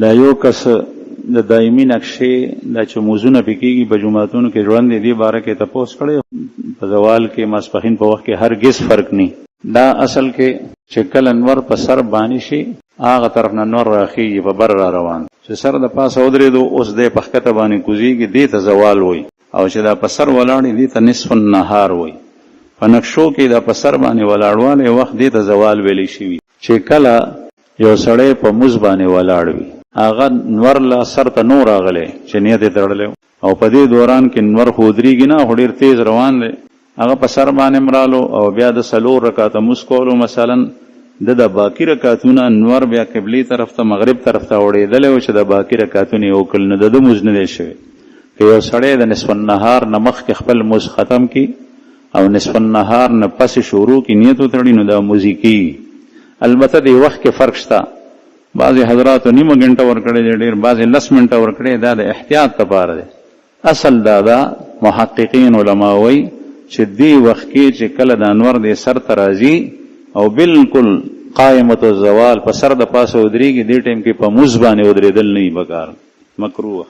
دا یو کس د دایمي نقشې دا چې موزونه پکېږي په جوماتونو کې ژوند دې باره کې تپوس کړی په زوال کې ماسپښین په وخت کې هرګز فرق نه. دا اصل کې چې کله انور په سر باندې شي هغه طرف نه نور راخیږي په بر را روان چې سر د پاسه ودرېدو اوس دې په ښکته باندې کوزیږي دې ته زوال وایي او چې دا په سر ولاړې دې ته نصف النهار وایي. په نقشو کې دا په سر باندې ولاړوالی وخت دې ته زوال ویلی شوي. چې کله یو سړی په موز باندې ولاړ وي هغه نور له سر ته نور راغلی چې نیت یې تړلی او په دې دوران کې نور خو ودرېږي نه خو ډېر تیز روان دی هغه په سر باندې مرالو او بیا د 4 رکعاته مونځ کولو مثلا د باقي رکعتونه نور بیا قبلي طرف ته مغرب طرف ته وړېدلی و چې د باقي رکعتونه یې وکړل نو د مونځ نه دی شوی. که یو سړی د نصف النهار نه مخکې خپل مونځ ختم کړي او نصف النهار نه پسې شروع کې نیت وتړي نو دا مونځ کېږي. البته د وخت کې فرق شته. بعضې حضراتو نیمه ګنټه ورکړی دی ډېر بعضې 10 منټه ورکړی دا د احتیاط لپاره دی. اصل دا محققین علما وایي چې دې وخت کې چې کله د انور دې سر ته راځي او بالکل قائمة الزوال په سر د پاسه ودرېږي دې ټایم کې په موز باندې ودرېدل نه وي پکار مکروه.